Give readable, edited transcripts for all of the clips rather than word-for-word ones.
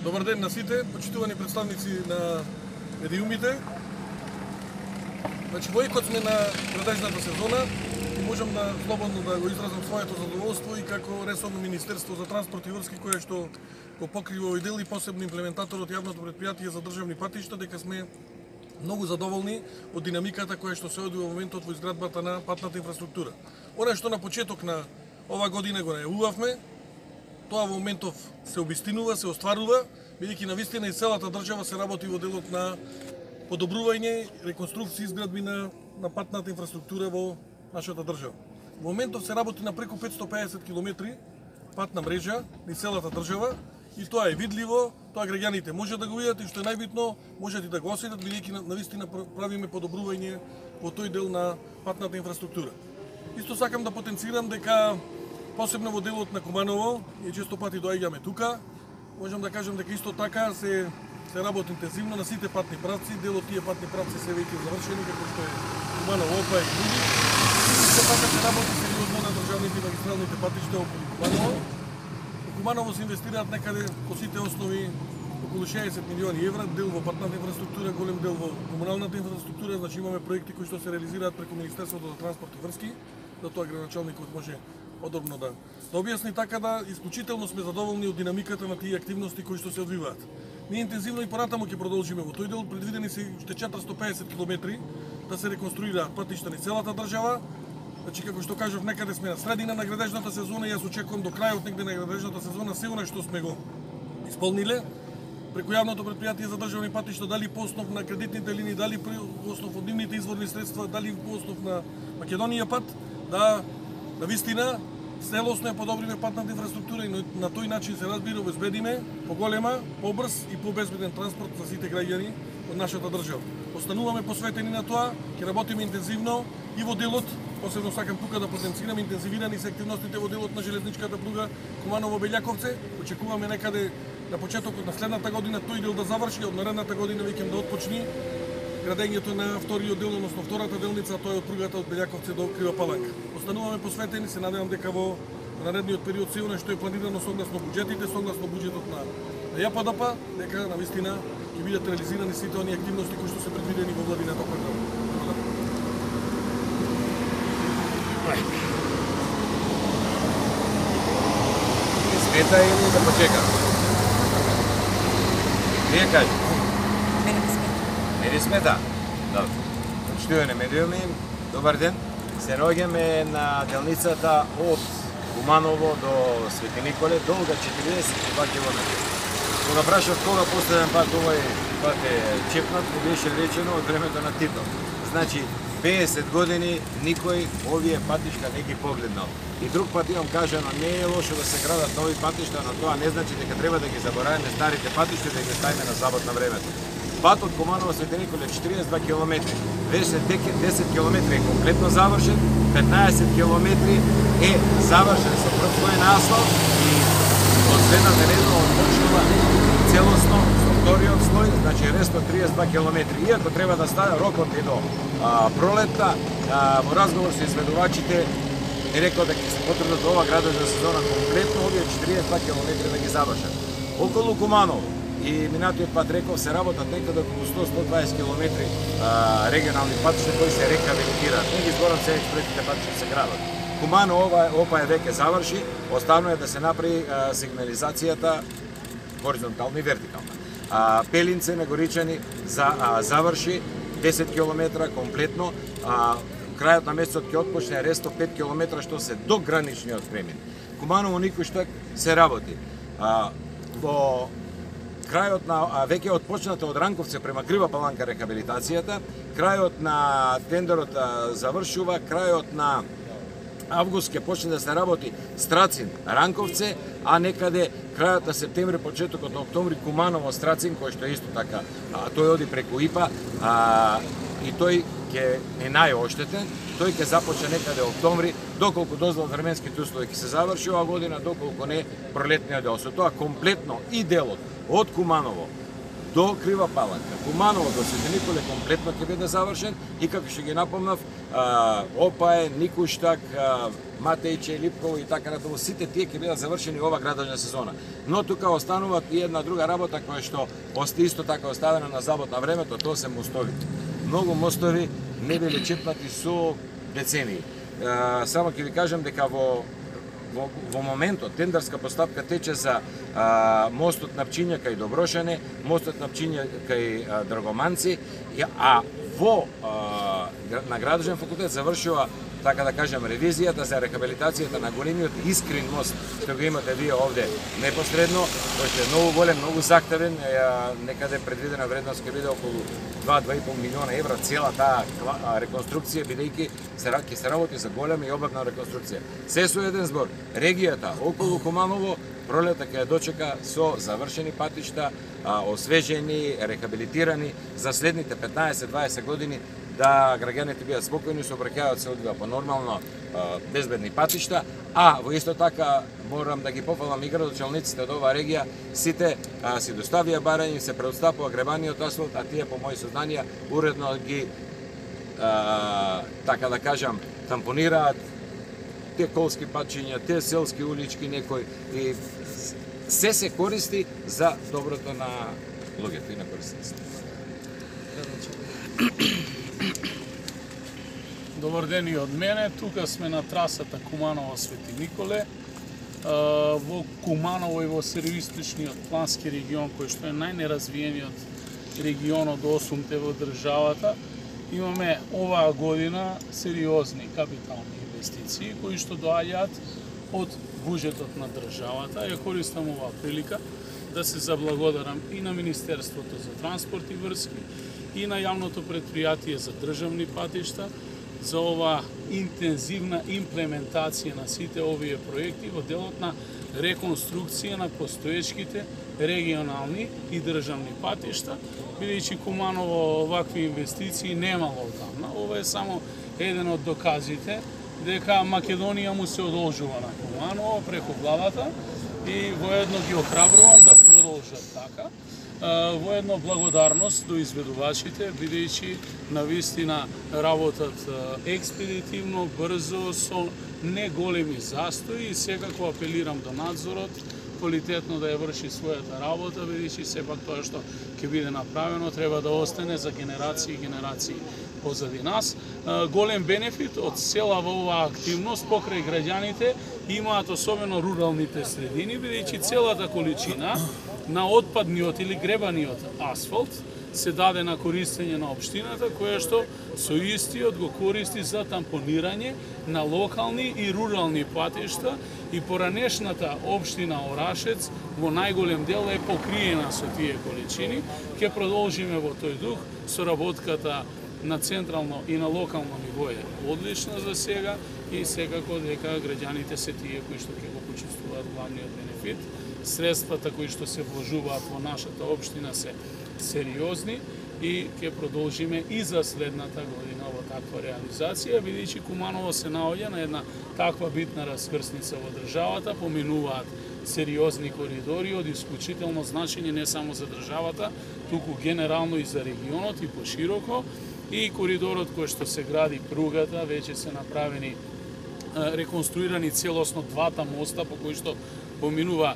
Добар ден на сите, почитувани представници на медиумите. Значи, во екот сме на градежната сезона и можам да слободно да го изразам своето задоволство и како ресорно Министерство за транспорт и врски кое што го покрива овој дел и посебно имплементатор од јавното предпријатие за државни патишта, дека сме многу задоволни од динамиката која што се оди во моментот во изградбата на патната инфраструктура. Оно што на почеток на ова година го најавувавме, тоа во моментов се обистинува, се остварува, бидејќи навистина и целата држава се работи во делот на подобрување, реконструкција, изградби на патната инфраструктура во нашата држава. Во моментов се работи на преку 550 километри патна мрежа низ целата држава и тоа е видливо, тоа граѓаните може да го видат и што е најбитно, можат и да го осетат, бидејќи навистина правиме подобрување во тој дел на патната инфраструктура. Исто сакам да потенцирам дека посебно во делот на Куманово, ние често пати доаѓаме тука, можам да кажам дека исто така се работи интензивно на сите патни правци, дел од тие патни правци се веќе завршени, како што е Куманово, Опа и други. Исто така се работи сериозно на државните и магистралните патишта околу Куманово. Во Куманово се инвестираат некаде по сите основи околу 60 милиони евра, дел во патната инфраструктура, голем дел во комуналната инфраструктура, значи имаме проекти кои што се реализираат преку Министерството за транспорт и врски, за тоа градоначалникот може подробно да објасни, така да исклучително сме задоволни од динамиката на тие активности кои што се одвиваат. Ние интензивно и поратамо ќе продолжиме во тој дел, предвидени се уште 450 километри да се реконструираат патишта низ целата држава. Значи, како што кажав, некаде сме на средина на градежната сезона и јас очекувам до крајот негде на градежната сезона се она што сме го исполниле преку јавното предпријатие за државни патишта, дали по основ на кредитните линии, дали по основ од нивните изворни средства, дали по основ на Македонија пат, да навистина целосно ја подобриме патната инфраструктура и на тој начин се разбира обезбедиме поголема, побрз и побезбеден транспорт за сите граѓани од нашата држава. Остануваме посветени на тоа, ќе работиме интензивно и во делот, посебно сакам тука да потенцирам, интензивирани се активностите во делот на железничката пруга Куманово-Белјаковце. Очекуваме некаде на почетокот на следната година тој дел да заврши, од наредната година веќе да отпочни градењето на вториот дел, односно втората делница, тоа е од пругата од Белјаковце до Крива Паланка. Остануваме посветени, се надевам дека во наредниот период се она што е планирано согласно буџетите, согласно буџетот на ЈПДП, дека навистина ќе бидат реализирани сите оние активности кои што се предвидени во владината програма. Смета или да почекам? Вие кажете. Мене смета. Добро. Почитувани медиуми, добар ден. Се наоѓаме на делницата од Куманово до Свети Николе, долга 42 км. Кога прашав кога последен пат овој пат е чепнат, ми беше речено од времето на Тито. Значи, 50 години никој овие патишта не ги погледнал. И друг пат имам кажано, не е лошо да се градат нови патишта, но тоа не значи дека треба да ги забораваме старите патишта, да ги ставиме на забот на времето. Пат од Куманово Свети Николе 42 км, 10 км е комплетно завршен, 15 км е завршен со прв слој на асфалт и од следната недела отпочнува целосно со вториот слој, значи ресто 32 км. Иако треба да стане рокот и до пролетта, во разговор со изведувачите ми рекол дека се потребно ова градежна сезона комплетно овие 42 км да ги завршат. Околу Куманово и минатиот пат рекол се работат некаде околу 100-120 км регионални патишта кои се рекавилитираат. Не ги зборам се експресните патишта се градат. Куманово Опа е веќе заврши, оставно е да се направи сигнализацијата хоризонтална и вертикална. Пелинце на Горичани заврши 10 км комплетно. Крајот на месецот ќе отпочне ресто 5 км што се до граничниот премин. Куманово Никуштак се работи. Во крајот на веќе отпочната од Ранковце према Крива Паланка рехабилитацијата, крајот на тендерот завршува, крајот на август ќе почне да се работи Страцин Ранковце, а некаде крајот на септември, почетокот на октомври Куманово Страцин, кој што е исто така, тој оди преку ИПА и тој ќе е најоштетен, тој ќе започне некаде октомври, доколку дозволат временските услови ќе се заврши оваа година, доколку не пролетниот дел. Со тоа комплетно и делот од Куманово до Крива Паланка, Куманово до Свети Николе комплетно ќе биде завршен и како што ги напомнав, Опај, Никуштак, Матејче, Липково и така натаму, сите тие ќе бидат завршени ова градожна сезона. Но тука останува и една друга работа која што исто така оставена на забот на времето, тоа се мостови. Многу мостови не били чепнати со децении. Само ќе ви кажам дека во моментот тендерска постапка тече за мостот на Пчиња кај Доброшане, мостот на Пчиња кај Драгоманци, а на градожен факултет завршува, така да кажем, ревизијата за рехабилитацијата на големиот Искрин мост, што го имате вие овде непосредно, кој е многу голем, многу захтевен, некаде предвидена вредност ќе биде околу 2-2,5 милиона евра цела таа реконструкција, бидејќи ќе се работи за голема и обемна реконструкција. Се со еден збор, регијата околу Куманово пролета ќе дочека со завршени патишта, освежени, рехабилитирани за следните 15-20 години, да граѓаните бидат спокојни, сообраќајот се одвива по нормално безбедни патишта, а во исто така морам да ги пофалам и градочелниците од оваа регија, сите си доставија барања, се преотстапува гребаниот асфалт, а тие по мои сознанија уредно ги така да кажам тампонираат те колски патчиња, те селски улички некои и се користи за доброто на луѓето и на корисниците. Добар ден и од мене. Тука сме на трасата Куманово-Свети Николе. Во Куманово и во североисточниот плански регион, кој што е најнеразвиениот регион од 8-те во државата, имаме оваа година сериозни капитални инвестиции кои што доаѓаат од буџетот на државата. Ја користам оваа прилика да се заблагодарам и на Министерството за транспорт и врски и на јавното претпријатие за државни патишта за ова интензивна имплементација на сите овие проекти во делот на реконструкција на постоечките регионални и државни патишта, бидејќи Куманово вакви инвестиции немало одамна. Ова е само еден од доказите дека Македонија му се одолжува на Куманово преку главата и воедно ги охрабрувам да продолжат така. Воедно благодарност до изведувачите, бидејќи навистина работат експедитивно, брзо, со неголеми застои и секако апелирам до надзорот квалитетно да ја врши својата работа, бидејќи сепак тоа што ќе биде направено треба да остане за генерации и генерации позади нас. Голем бенефит од цела оваа активност покрај граѓаните имаат особено руралните средини, бидејќи целата количина на отпадниот или гребаниот асфалт се даде на користење на општината, која што со истиот го користи за тампонирање на локални и рурални патишта и поранешната општина Орашец во најголем дел е покриена со тие количини. Ќе продолжиме во тој дух, соработката на централно и на локално ниво е одлична за сега и секако дека граѓаните се тие кои што ќе го почувствуваат главниот бенефит. Средствата кои што се вложуваат во нашата општина се сериозни и ќе продолжиме и за следната година во таква реализација, бидејќи Куманово се наоѓа на една таква битна раскрсница во државата, поминуваат сериозни коридори од исклучително значење не само за државата, туку генерално и за регионот и пошироко, и коридорот кој што се гради пругата, веќе се направени реконструирани целосно двата моста по кои што поминува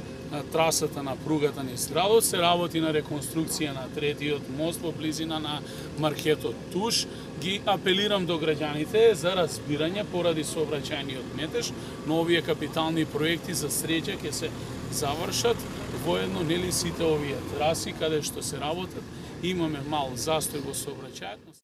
трасата на пругата низ градот, се работи на реконструкција на третиот мост во близина на маркетот Туш. Ги апелирам до граѓаните за разбирање поради сообраќајниот метеж, но овие капитални проекти за среќа ќе се завршат воедно, нели сите овие траси каде што се работат, имаме мал застој во сообраќајот.